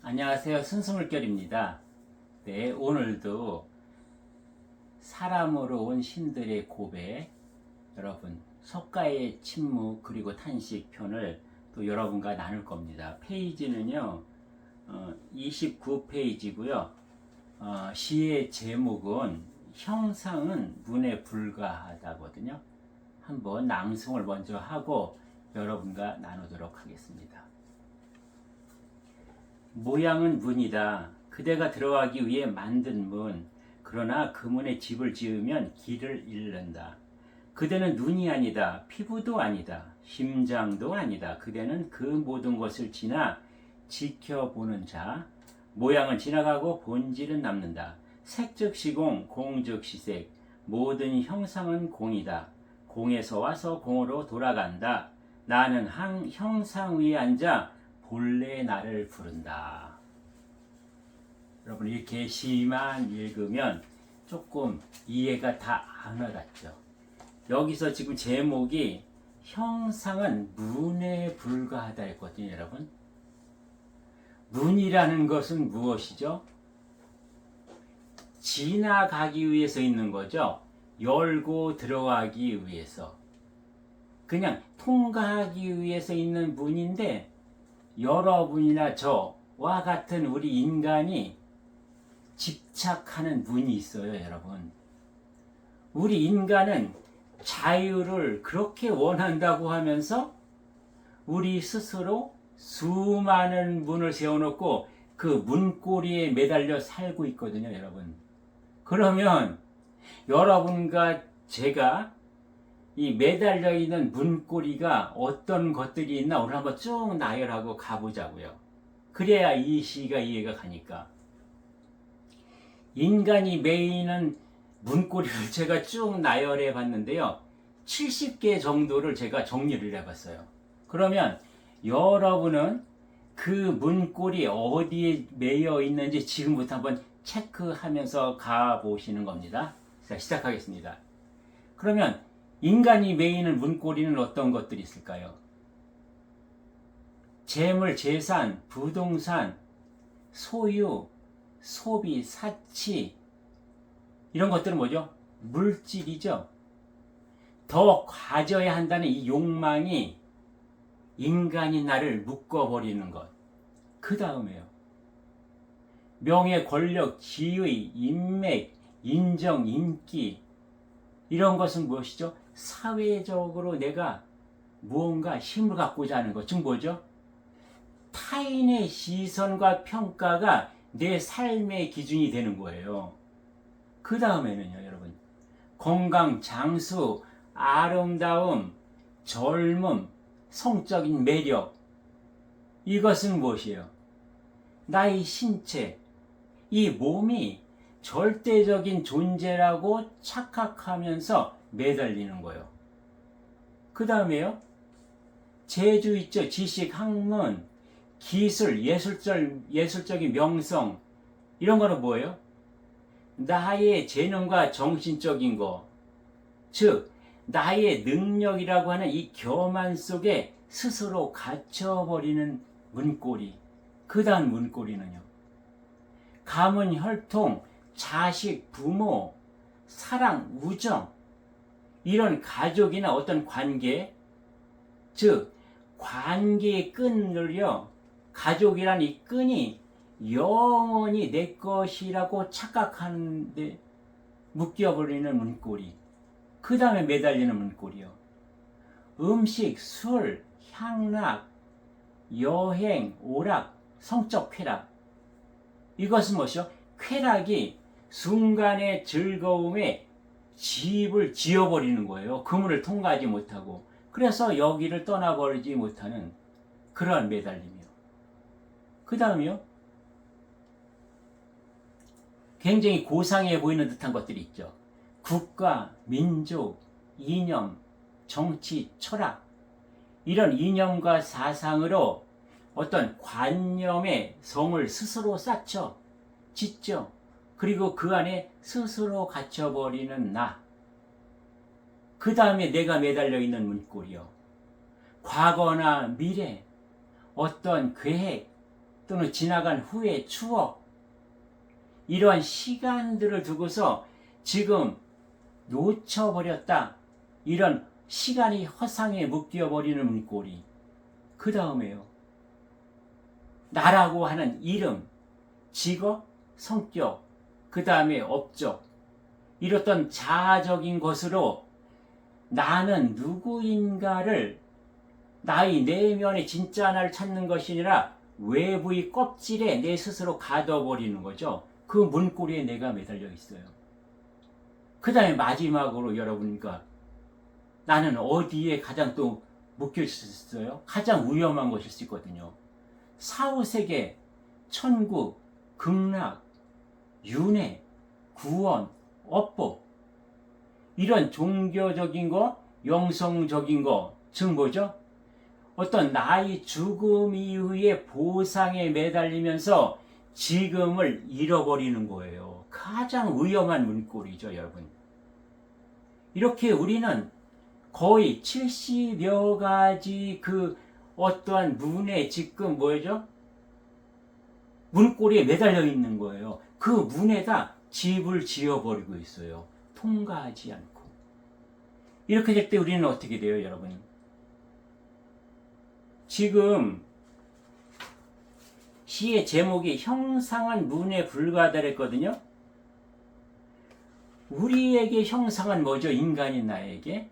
안녕하세요. 순수물결입니다. 네, 오늘도 사람으로 온 신들의 고백, 여러분, 석가의 침묵 그리고 탄식 편을 또 여러분과 나눌 겁니다. 페이지는요, 29페이지고요. 시의 제목은 형상은 문에 불과하다거든요. 한번 낭송을 먼저 하고 여러분과 나누도록 하겠습니다. 모양은 문이다. 그대가 들어가기 위해 만든 문. 그러나 그 문에 집을 지으면 길을 잃는다. 그대는 눈이 아니다. 피부도 아니다. 심장도 아니다. 그대는 그 모든 것을 지나 지켜보는 자. 모양은 지나가고 본질은 남는다. 색즉 시공, 공즉 시색. 모든 형상은 공이다. 공에서 와서 공으로 돌아간다. 나는 형상 위에 앉아 본래 나를 부른다. 여러분, 이렇게 시만 읽으면 조금 이해가 다 안 와닿죠. 여기서 지금 제목이 형상은 문에 불과하다 했거든요. 여러분, 문이라는 것은 무엇이죠? 지나가기 위해서 있는 거죠. 열고 들어가기 위해서, 그냥 통과하기 위해서 있는 문인데, 여러분이나 저와 같은 우리 인간이 집착하는 문이 있어요. 여러분, 우리 인간은 자유를 그렇게 원한다고 하면서 우리 스스로 수많은 문을 세워놓고 그 문고리에 매달려 살고 있거든요. 여러분, 그러면 여러분과 제가 이 매달려 있는 문고리가 어떤 것들이 있나 오늘 한번 쭉 나열하고 가보자고요. 그래야 이 시가 이해가 가니까. 인간이 매이는 문고리를 제가 쭉 나열해 봤는데요. 70개 정도를 제가 정리를 해봤어요. 그러면 여러분은 그 문고리 어디에 매여 있는지 지금부터 한번 체크하면서 가보시는 겁니다. 자, 시작하겠습니다. 그러면 인간이 매이는 문고리는 어떤 것들이 있을까요? 재물, 재산, 부동산, 소유, 소비, 사치, 이런 것들은 뭐죠? 물질이죠. 더 가져야 한다는 이 욕망이 인간이 나를 묶어버리는 것. 그 다음에요, 명예, 권력, 지위, 인맥, 인정, 인기, 이런 것은 무엇이죠? 사회적으로 내가 무언가 힘을 갖고자 하는 것. 즉 뭐죠? 타인의 시선과 평가가 내 삶의 기준이 되는 거예요. 그 다음에는요, 여러분, 건강, 장수, 아름다움, 젊음, 성적인 매력. 이것은 무엇이에요? 나의 신체, 이 몸이 절대적인 존재라고 착각하면서 매달리는 거예요. 그 다음에요, 재주 있죠. 지식, 학문, 기술, 예술적인 명성, 이런 거는 뭐예요? 나의 재능과 정신적인 거, 즉 나의 능력이라고 하는 이 교만 속에 스스로 갇혀버리는 문고리. 그 다음 문고리는요, 가문, 혈통, 자식, 부모, 사랑, 우정, 이런 가족이나 어떤 관계, 즉 관계의 끈을요, 가족이란 이 끈이 영원히 내 것이라고 착각하는데 묶여버리는 문고리. 그 다음에 매달리는 문고리요, 음식, 술, 향락, 여행, 오락, 성적 쾌락. 이것은 무엇이요? 쾌락이 순간의 즐거움에 집을 지어버리는 거예요. 그물을 통과하지 못하고. 그래서 여기를 떠나버리지 못하는 그러한 매달림이요. 그 다음이요, 굉장히 고상해 보이는 듯한 것들이 있죠. 국가, 민족, 이념, 정치, 철학, 이런 이념과 사상으로 어떤 관념의 성을 스스로 쌓죠, 짓죠. 그리고 그 안에 스스로 갇혀버리는 나. 그 다음에 내가 매달려 있는 문고리요, 과거나 미래, 어떤 계획, 또는 지나간 후의 추억, 이러한 시간들을 두고서 지금 놓쳐버렸다, 이런 시간이 허상에 묶여버리는 문고리. 그 다음에요, 나라고 하는 이름, 직업, 성격, 그 다음에 업적, 이렇던 자아적인 것으로 나는 누구인가를, 나의 내면의 진짜 나를 찾는 것이 아니라 외부의 껍질에 내 스스로 가둬버리는 거죠. 그 문고리에 내가 매달려 있어요. 그 다음에 마지막으로 여러분과 나는 어디에 가장 또 묶여 있었어요? 가장 위험한 것일 수 있거든요. 사후세계, 천국, 극락, 윤회, 구원, 업보, 이런 종교적인 거, 영성적인 거, 즉 뭐죠? 어떤 나의 죽음 이후의 보상에 매달리면서 지금을 잃어버리는 거예요. 가장 위험한 문고리죠, 여러분. 이렇게 우리는 거의 70여 가지 그 어떠한 문에 지금 뭐죠? 문고리에 매달려 있는 거예요. 그 문에다 집을 지어버리고 있어요. 통과하지 않고. 이렇게 될 때 우리는 어떻게 돼요, 여러분? 지금 시의 제목이 형상은 문에 불과하다랬거든요. 우리에게 형상은 뭐죠? 인간인 나에게.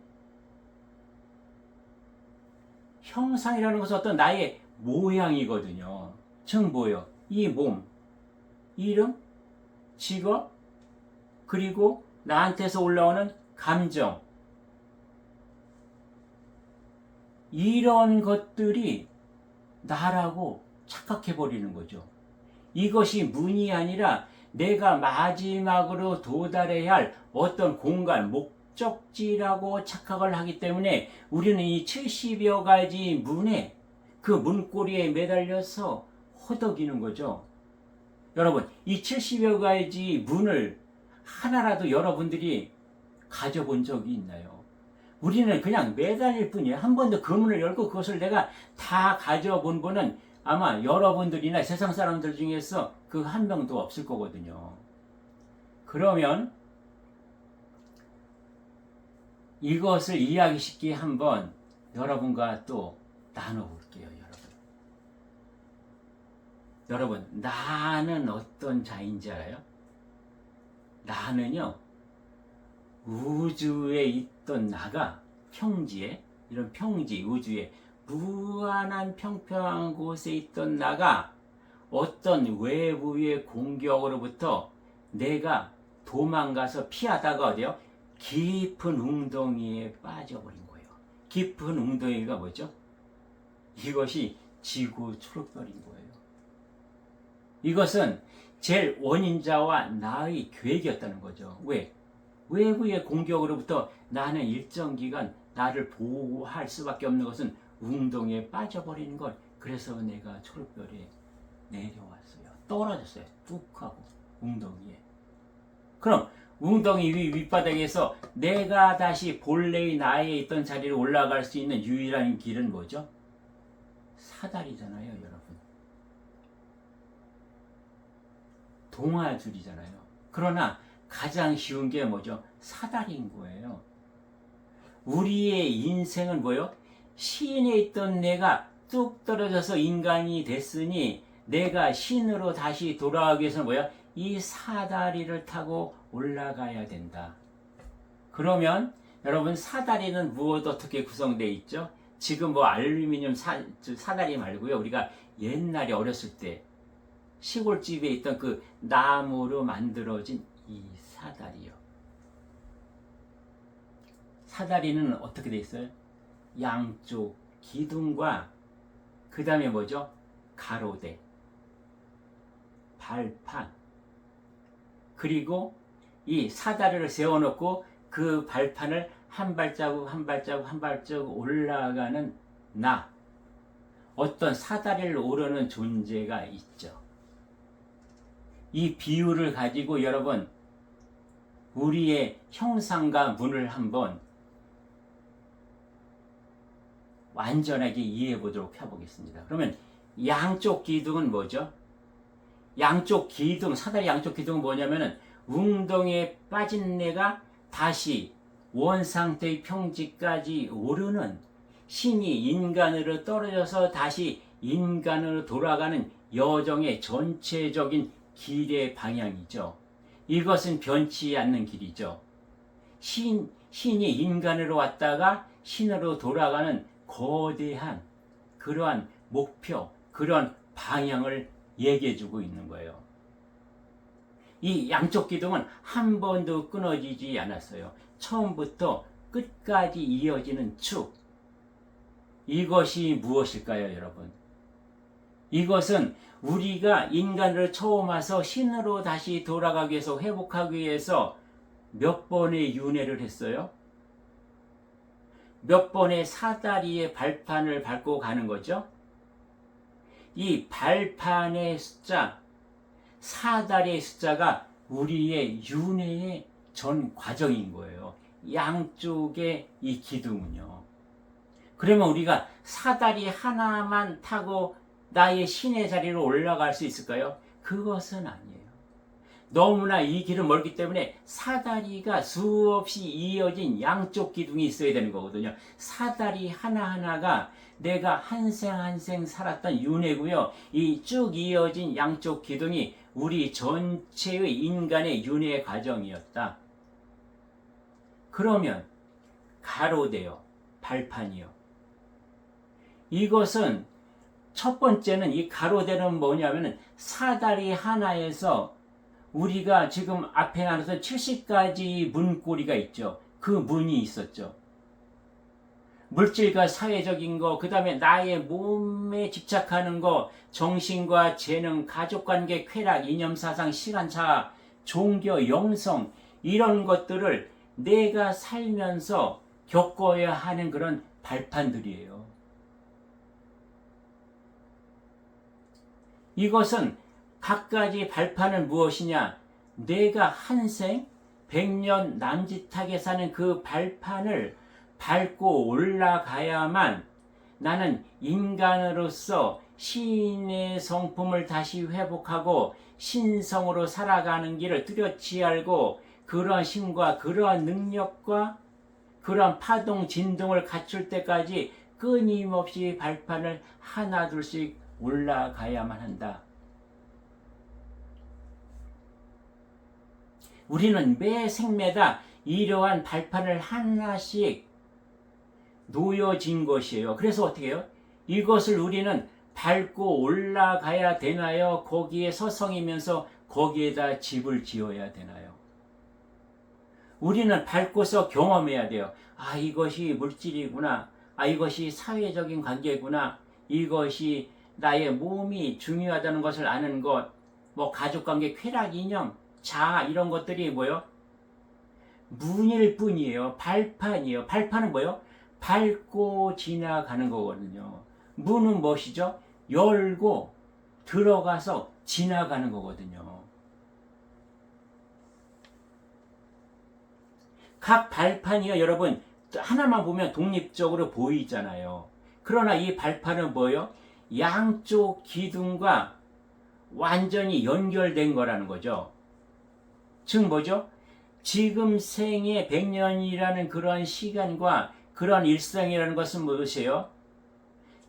형상이라는 것은 어떤 나의 모양이거든요. 즉 뭐요? 이 몸, 이름, 직업, 그리고 나한테서 올라오는 감정, 이런 것들이 나라고 착각해버리는 거죠. 이것이 문이 아니라 내가 마지막으로 도달해야 할 어떤 공간, 목적지라고 착각을 하기 때문에 우리는 이 70여 가지 문에, 그 문고리에 매달려서 허덕이는 거죠. 여러분, 이 70여 가지 문을 하나라도 여러분들이 가져본 적이 있나요? 우리는 그냥 매달릴 뿐이에요. 한 번도 그 문을 열고 그것을 내가 다 가져본 분은 아마 여러분들이나 세상 사람들 중에서 그 한 명도 없을 거거든요. 그러면 이것을 이해하기 쉽게 한번 여러분과 또 나눠볼게요. 여러분, 나는 어떤 자인지 알아요? 나는요, 우주에 있던 나가 평지에, 이런 평지, 우주에 무한한 평평한 곳에 있던 나가 어떤 외부의 공격으로부터 내가 도망가서 피하다가 어디요? 깊은 웅덩이에 빠져버린 거예요. 깊은 웅덩이가 뭐죠? 이것이 지구 초록별인 거예요. 이것은 제일 원인자와 나의 계획이었다는 거죠. 왜? 외부의 공격으로부터 나는 일정 기간 나를 보호할 수밖에 없는 것은 웅덩이에 빠져버리는 것. 그래서 내가 초록별에 내려왔어요. 떨어졌어요. 뚝 하고 웅덩이에. 그럼 웅덩이 윗바닥에서 내가 다시 본래의 나에 있던 자리로 올라갈 수 있는 유일한 길은 뭐죠? 사다리잖아요, 여러분. 동아줄이잖아요. 그러나 가장 쉬운 게 뭐죠? 사다리인 거예요. 우리의 인생은 뭐요? 신에 있던 내가 뚝 떨어져서 인간이 됐으니 내가 신으로 다시 돌아가기 위해서는 뭐야? 이 사다리를 타고 올라가야 된다. 그러면 여러분, 사다리는 무엇 어떻게 구성되어 있죠? 지금 뭐 알루미늄 사다리 말고요. 우리가 옛날에 어렸을 때 시골집에 있던 그 나무로 만들어진 이 사다리요. 사다리는 어떻게 돼 있어요? 양쪽 기둥과 그 다음에 뭐죠? 가로대, 발판, 그리고 이 사다리를 세워놓고 그 발판을 한 발자국 한 발자국 한 발자국 올라가는 나, 어떤 사다리를 오르는 존재가 있죠. 이 비유를 가지고 여러분, 우리의 형상과 문을 한번 완전하게 이해해 보도록 해보겠습니다. 그러면 양쪽 기둥은 뭐죠? 양쪽 기둥, 사다리 양쪽 기둥은 뭐냐면은 웅덩이에 빠진 내가 다시 원상태의 평지까지 오르는, 신이 인간으로 떨어져서 다시 인간으로 돌아가는 여정의 전체적인 길의 방향이죠. 이것은 변치 않는 길이죠. 신이 인간으로 왔다가 신으로 돌아가는 거대한 그러한 목표, 그런 방향을 얘기해주고 있는 거예요. 이 양쪽 기둥은 한 번도 끊어지지 않았어요. 처음부터 끝까지 이어지는 축. 이것이 무엇일까요, 여러분? 이것은 우리가 인간으로 처음 와서 신으로 다시 돌아가기 위해서, 회복하기 위해서 몇 번의 윤회를 했어요? 몇 번의 사다리의 발판을 밟고 가는 거죠? 이 발판의 숫자, 사다리의 숫자가 우리의 윤회의 전 과정인 거예요. 양쪽의 이 기둥은요. 그러면 우리가 사다리 하나만 타고 나의 신의 자리로 올라갈 수 있을까요? 그것은 아니에요. 너무나 이 길은 멀기 때문에 사다리가 수없이 이어진 양쪽 기둥이 있어야 되는 거거든요. 사다리 하나하나가 내가 한 생 한 생 살았던 윤회고요. 이 쭉 이어진 양쪽 기둥이 우리 전체의 인간의 윤회 과정이었다. 그러면 가로대요, 발판이요. 이것은 첫 번째는, 이 가로대는 뭐냐면은 사다리 하나에서 우리가 지금 앞에 나눠서 70가지 문고리가 있죠. 그 문이 있었죠. 물질과 사회적인 거, 그 다음에 나의 몸에 집착하는 거, 정신과 재능, 가족관계, 쾌락, 이념사상, 시간차, 종교, 영성, 이런 것들을 내가 살면서 겪어야 하는 그런 발판들이에요. 이것은 각가지 발판은 무엇이냐? 내가 한생 100년 남짓하게 사는 그 발판을 밟고 올라가야만 나는 인간으로서 신의 성품을 다시 회복하고 신성으로 살아가는 길을 뚜렷이 알고, 그러한 힘과 그러한 능력과 그러한 파동 진동을 갖출 때까지 끊임없이 발판을 하나 둘씩 올라가야만 한다. 우리는 매 생매다 이러한 발판을 하나씩 놓여진 것이에요. 그래서 어떻게 해요? 이것을 우리는 밟고 올라가야 되나요? 거기에 서성이면서 거기에다 집을 지어야 되나요? 우리는 밟고서 경험해야 돼요. 아, 이것이 물질이구나. 아, 이것이 사회적인 관계구나. 이것이 나의 몸이 중요하다는 것을 아는 것, 뭐 가족관계, 쾌락, 이념, 자아, 이런 것들이 뭐요? 문일 뿐이에요. 발판이에요. 발판은 뭐요? 밟고 지나가는 거거든요. 문은 무엇이죠? 열고 들어가서 지나가는 거거든요. 각 발판이요, 여러분, 하나만 보면 독립적으로 보이잖아요. 그러나 이 발판은 뭐예요? 양쪽 기둥과 완전히 연결된 거라는 거죠. 즉 뭐죠? 지금 생의 100년이라는 그런 시간과 그런 일상이라는 것은 무엇이에요?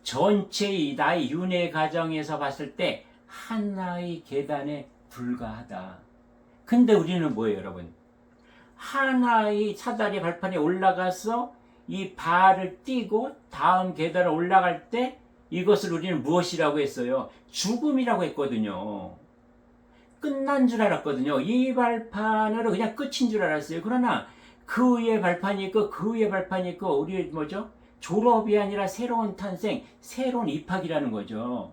전체의 나의 윤회 과정에서 봤을 때 하나의 계단에 불과하다. 근데 우리는 뭐예요, 여러분? 하나의 사다리 발판에 올라가서 이 발을 띄고 다음 계단을 올라갈 때 이것을 우리는 무엇이라고 했어요? 죽음이라고 했거든요. 끝난 줄 알았거든요. 이 발판으로 그냥 끝인 줄 알았어요. 그러나 그 위에 발판이 있고 그 위에 발판이 있고, 우리 뭐죠? 졸업이 아니라 새로운 탄생, 새로운 입학이라는 거죠.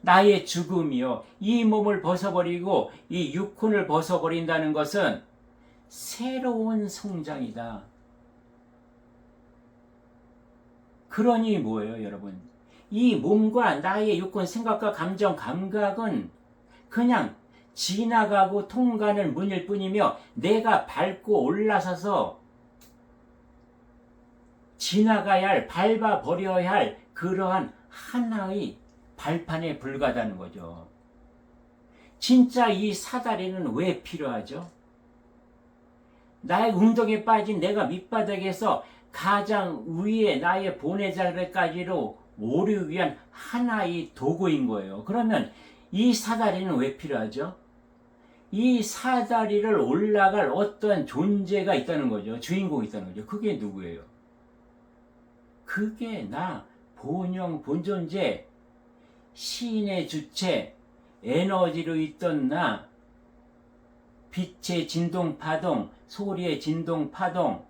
나의 죽음이요, 이 몸을 벗어버리고 이 육혼을 벗어버린다는 것은 새로운 성장이다. 그러니 뭐예요, 여러분? 이 몸과 나의 육혼, 생각과 감정, 감각은 그냥 지나가고 통과하는 문일 뿐이며, 내가 밟고 올라서서 지나가야 할, 밟아버려야 할 그러한 하나의 발판에 불과하다는 거죠. 진짜 이 사다리는 왜 필요하죠? 나의 웅덩이에 빠진 내가 밑바닥에서 가장 위에 나의 본의 자리까지로 오르기 위한 하나의 도구인 거예요. 그러면 이 사다리는 왜 필요하죠? 이 사다리를 올라갈 어떤 존재가 있다는 거죠. 주인공이 있다는 거죠. 그게 누구예요? 그게 나, 본영, 본존재, 신의 주체, 에너지로 있던 나, 빛의 진동 파동, 소리의 진동 파동,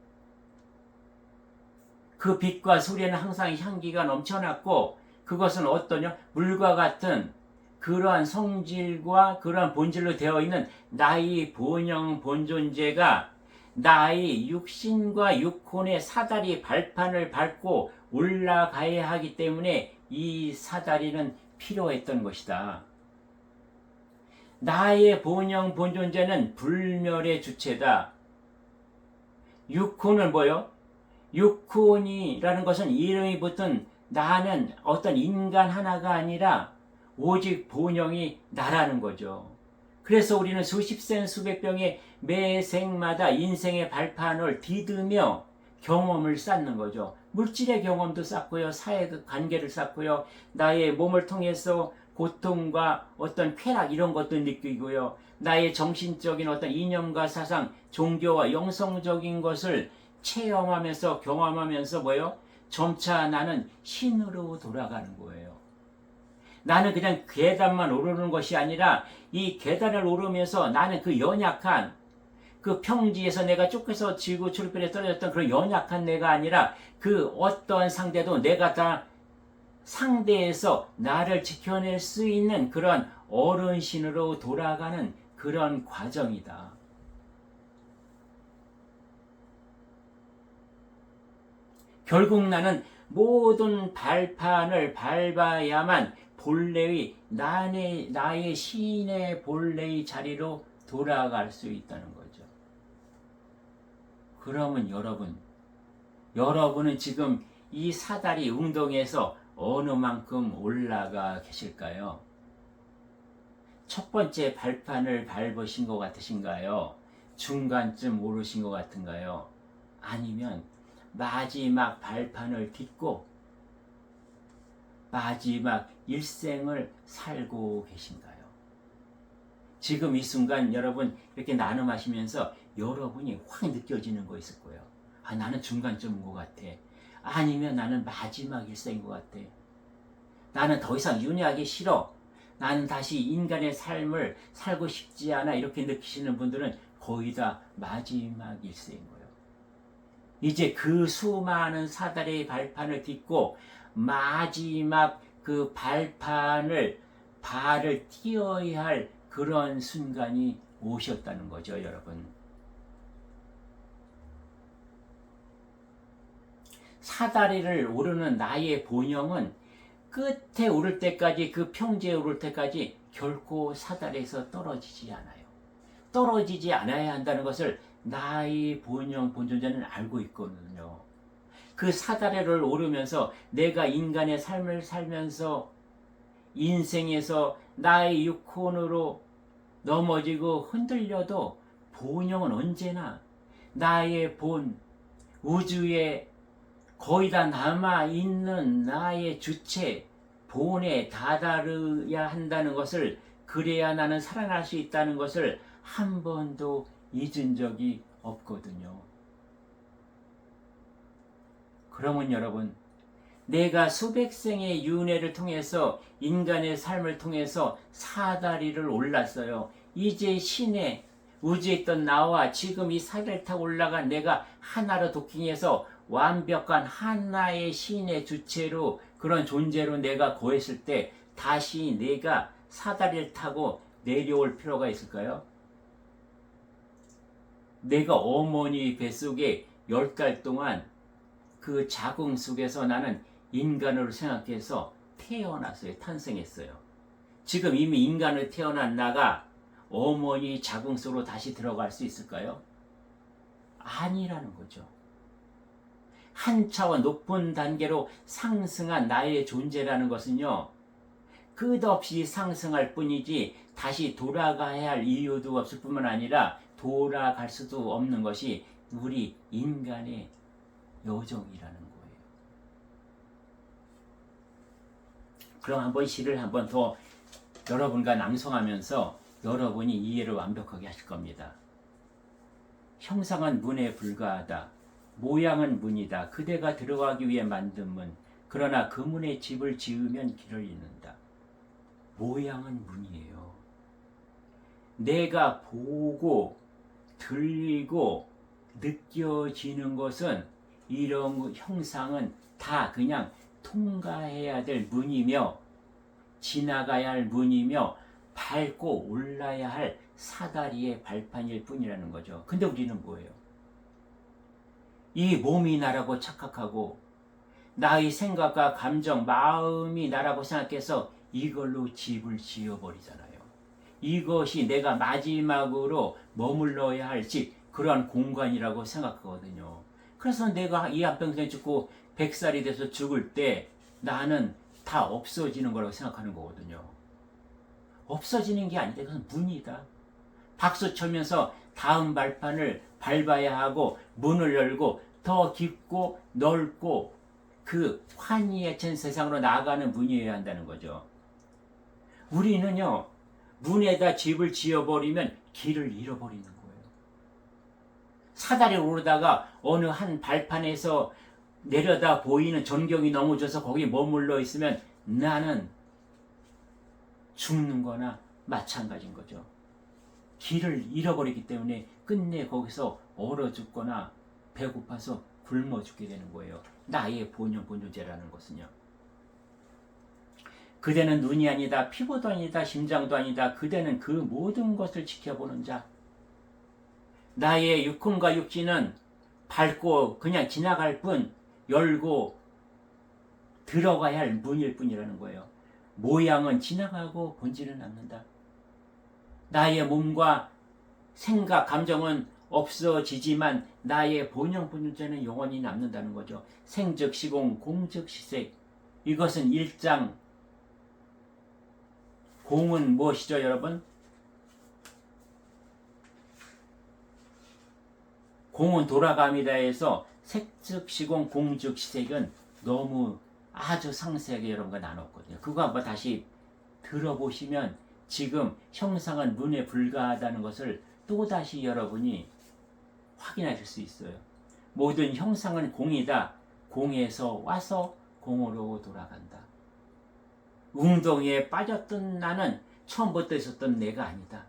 그 빛과 소리에는 항상 향기가 넘쳐났고, 그것은 어떠냐? 물과 같은 그러한 성질과 그러한 본질로 되어 있는 나의 본영, 본존재가 나의 육신과 육혼의 사다리 발판을 밟고 올라가야 하기 때문에 이 사다리는 필요했던 것이다. 나의 본영, 본존재는 불멸의 주체다. 육혼은 뭐요? 육혼이라는 것은 이름이 붙은 나는 어떤 인간 하나가 아니라 오직 본영이 나라는 거죠. 그래서 우리는 수십 생 수백 병의 매 생마다 인생의 발판을 디디며 경험을 쌓는 거죠. 물질의 경험도 쌓고요, 사회 관계를 쌓고요, 나의 몸을 통해서 고통과 어떤 쾌락 이런 것도 느끼고요, 나의 정신적인 어떤 이념과 사상, 종교와 영성적인 것을 체험하면서 경험하면서 뭐요? 점차 나는 신으로 돌아가는 거예요. 나는 그냥 계단만 오르는 것이 아니라 이 계단을 오르면서 나는 그 연약한 그 평지에서 내가 쫓겨서 지구 출발에 떨어졌던 그런 연약한 내가 아니라 그 어떠한 상대도 내가 다 상대에서 나를 지켜낼 수 있는 그런 어른신으로 돌아가는 그런 과정이다. 결국 나는 모든 발판을 밟아야만 본래의 나의 신의 본래의 자리로 돌아갈 수 있다는 거죠. 그러면 여러분은 지금 이 사다리 웅덩이에서 어느 만큼 올라가 계실까요? 첫 번째 발판을 밟으신 것 같으신가요? 중간쯤 오르신 것 같은가요? 아니면 마지막 발판을 딛고 마지막 일생을 살고 계신가요? 지금 이 순간 여러분 이렇게 나눔하시면서 여러분이 확 느껴지는 거 있을 거예요. 아, 나는 중간쯤인 것 같아. 아니면 나는 마지막 일생인 것 같아. 나는 더 이상 윤회하기 싫어. 나는 다시 인간의 삶을 살고 싶지 않아. 이렇게 느끼시는 분들은 거의 다 마지막 일생인 거예요. 이제 그 수많은 사다리의 발판을 딛고 마지막 그 발을 띄어야 할 그런 순간이 오셨다는 거죠, 여러분. 사다리를 오르는 나의 본영은 끝에 오를 때까지, 그 평지에 오를 때까지 결코 사다리에서 떨어지지 않아요. 떨어지지 않아야 한다는 것을 나의 본영, 본존재는 알고 있거든요. 그 사다리를 오르면서 내가 인간의 삶을 살면서 인생에서 나의 육혼으로 넘어지고 흔들려도 본영은 언제나 나의 본, 우주에 거의 다 남아있는 나의 주체, 본에 다다르야 한다는 것을, 그래야 나는 살아날 수 있다는 것을 한 번도 잊은 적이 없거든요. 그러면 여러분, 내가 수백 생의 윤회를 통해서 인간의 삶을 통해서 사다리를 올랐어요. 이제 신의 우주에 있던 나와 지금 이 사다리를 타고 올라간 내가 하나로 도킹해서 완벽한 하나의 신의 주체로, 그런 존재로 내가 거했을 때 다시 내가 사다리를 타고 내려올 필요가 있을까요? 내가 어머니 뱃속에 10달 동안 그 자궁 속에서 나는 인간으로 생각해서 태어났어요. 탄생했어요. 지금 이미 인간으로 태어난 나가 어머니 자궁 속으로 다시 들어갈 수 있을까요? 아니라는 거죠. 한 차원 높은 단계로 상승한 나의 존재라는 것은요, 끝없이 상승할 뿐이지 다시 돌아가야 할 이유도 없을 뿐만 아니라 돌아갈 수도 없는 것이 우리 인간의 여정이라는 거예요. 그럼 한번 시를 한번 더 여러분과 낭송하면서 여러분이 이해를 완벽하게 하실 겁니다. 형상은 문에 불과하다. 모양은 문이다. 그대가 들어가기 위해 만든 문. 그러나 그 문에 집을 지으면 길을 잃는다. 모양은 문이에요. 내가 보고 들리고 느껴지는 것은 이런 형상은 다 그냥 통과해야 될 문이며 지나가야 할 문이며 밟고 올라야 할 사다리의 발판일 뿐이라는 거죠. 근데 우리는 뭐예요? 이 몸이 나라고 착각하고 나의 생각과 감정, 마음이 나라고 생각해서 이걸로 집을 지어버리잖아요. 이것이 내가 마지막으로 머물러야 할 집, 그러한 공간이라고 생각하거든요. 그래서 내가 이 한평생 죽고 100살이 돼서 죽을 때 나는 다 없어지는 거라고 생각하는 거거든요. 없어지는 게 아니다. 그건 문이다. 박수 쳐면서 다음 발판을 밟아야 하고 문을 열고 더 깊고 넓고 그 환희에 찬 세상으로 나아가는 문이어야 한다는 거죠. 우리는요, 문에다 집을 지어버리면 길을 잃어버리는 거예요. 사다리를 오르다가 어느 한 발판에서 내려다 보이는 전경이 넘어져서 거기 머물러 있으면 나는 죽는 거나 마찬가지인 거죠. 길을 잃어버리기 때문에 끝내 거기서 얼어 죽거나 배고파서 굶어 죽게 되는 거예요. 나의 본존재라는 것은요. 그대는 눈이 아니다, 피부도 아니다, 심장도 아니다. 그대는 그 모든 것을 지켜보는 자. 나의 육혼과 육지는 밟고 그냥 지나갈 뿐, 열고 들어가야 할 문일 뿐이라는 거예요. 모양은 지나가고 본질은 남는다. 나의 몸과 생각, 감정은 없어지지만 나의 본연본존재는 영원히 남는다는 거죠. 생즉 시공, 공즉 시색. 이것은 일장. 공은 무엇이죠, 여러분? 공은 돌아감이다 해서 색즉 시공, 공즉 시색은 너무 아주 상세하게 여러분과 나눴거든요. 그거 한번 다시 들어보시면 지금 형상은 문에 불과하다는 것을 또다시 여러분이 확인하실 수 있어요. 모든 형상은 공이다. 공에서 와서 공으로 돌아간다. 웅덩이에 빠졌던 나는 처음부터 있었던 내가 아니다.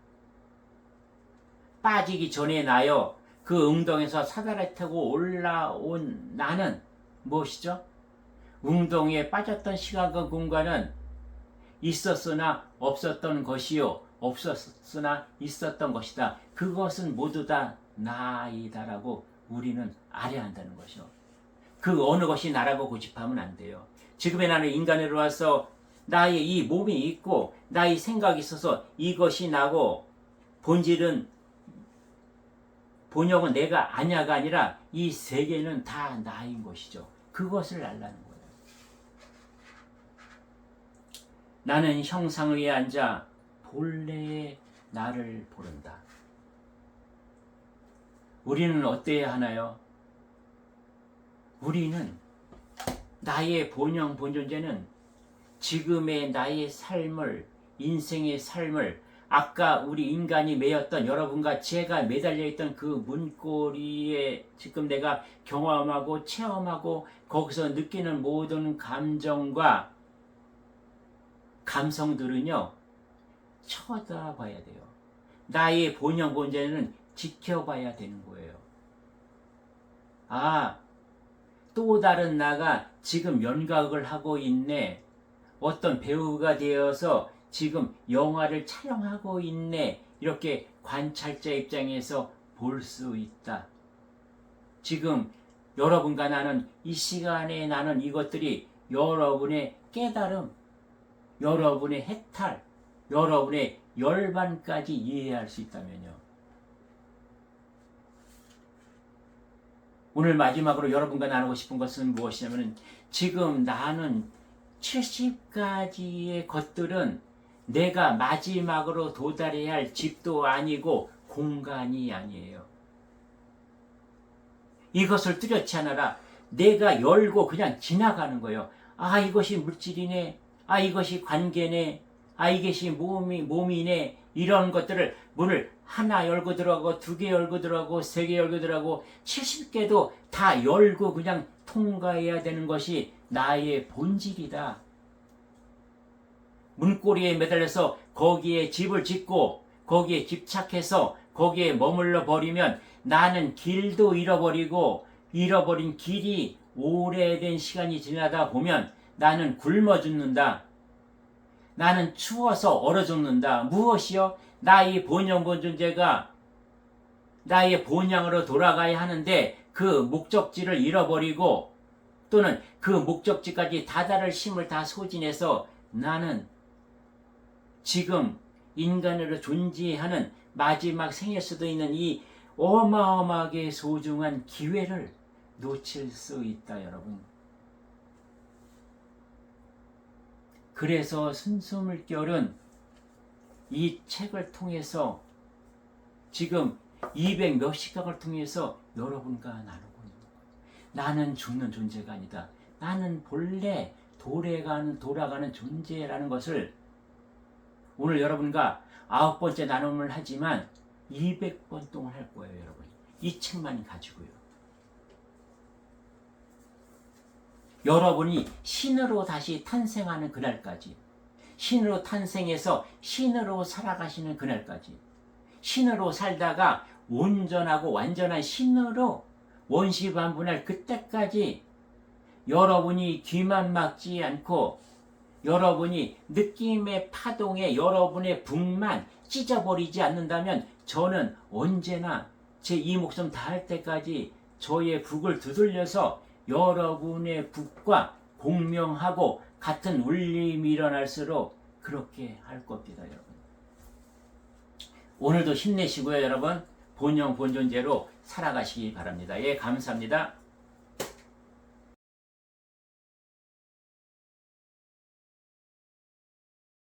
빠지기 전에 나요. 그 웅덩이에서 사다리 타고 올라온 나는 무엇이죠? 웅덩이에 빠졌던 시간과 공간은 있었으나 없었던 것이요, 없었으나 있었던 것이다. 그것은 모두 다 나이다라고 우리는 알아야 한다는 것이요. 그 어느 것이 나라고 고집하면 안 돼요. 지금의 나는 인간으로 와서 나의 이 몸이 있고 나의 생각이 있어서 이것이 나고 본질은 본영은 내가 아냐가 아니라 이 세계는 다 나인 것이죠. 그것을 알라는 거예요. 나는 형상 위에 앉아 본래의 나를 보른다. 우리는 어때야 하나요? 우리는 나의 본영 본존재는 지금의 나의 삶을, 인생의 삶을, 아까 우리 인간이 매였던 여러분과 제가 매달려 있던 그 문고리에 지금 내가 경험하고 체험하고 거기서 느끼는 모든 감정과 감성들은요, 쳐다봐야 돼요. 나의 본영 본존재는 지켜봐야 되는 거예요. 아, 또 다른 나가 지금 연각을 하고 있네. 어떤 배우가 되어서 지금 영화를 촬영하고 있네. 이렇게 관찰자 입장에서 볼 수 있다. 지금 여러분과 나는 이 시간에 나는 이것들이 여러분의 깨달음, 여러분의 해탈, 여러분의 열반까지 이해할 수 있다면요. 오늘 마지막으로 여러분과 나누고 싶은 것은 무엇이냐면 지금 나는 70가지의 것들은 내가 마지막으로 도달해야 할 집도 아니고 공간이 아니에요. 이것을 뚜렷이 하느라 내가 열고 그냥 지나가는 거예요. 아, 이것이 물질이네. 아, 이것이 관계네. 아, 이것이 몸이네. 이런 것들을 문을 하나 열고 들어가고 2개 열고 들어가고 3개 열고 들어가고 70개도 다 열고 그냥 통과해야 되는 것이 나의 본질이다. 문고리에 매달려서 거기에 집을 짓고 거기에 집착해서 거기에 머물러 버리면 나는 길도 잃어버리고 잃어버린 길이 오래된 시간이 지나다 보면 나는 굶어 죽는다. 나는 추워서 얼어 죽는다. 무엇이요? 나의 본영 본존재가 나의 본향으로 돌아가야 하는데 그 목적지를 잃어버리고 또는 그 목적지까지 다다를 힘을 다 소진해서 나는 지금 인간으로 존재하는 마지막 생일 수도 있는 이 어마어마하게 소중한 기회를 놓칠 수 있다, 여러분. 그래서 순수물결은 이 책을 통해서 지금 200 몇십 강을 통해서 여러분과 나누고 있는 거예요. 나는 죽는 존재가 아니다. 나는 본래 돌아가는 존재라는 것을 오늘 여러분과 9번째 나눔을 하지만 200번 동안 할 거예요, 여러분. 이 책만 가지고요. 여러분이 신으로 다시 탄생하는 그날까지, 신으로 탄생해서 신으로 살아가시는 그날까지, 신으로 살다가 온전하고 완전한 신으로 원시반분할 그때까지 여러분이 귀만 막지 않고 여러분이 느낌의 파동에 여러분의 북만 찢어버리지 않는다면 저는 언제나 제 이 목숨 다할 때까지 저의 북을 두들려서 여러분의 북과 공명하고 같은 울림이 일어날수록 그렇게 할 겁니다, 여러분. 오늘도 힘내시고요, 여러분. 본영 본존재로 살아가시기 바랍니다. 예, 감사합니다.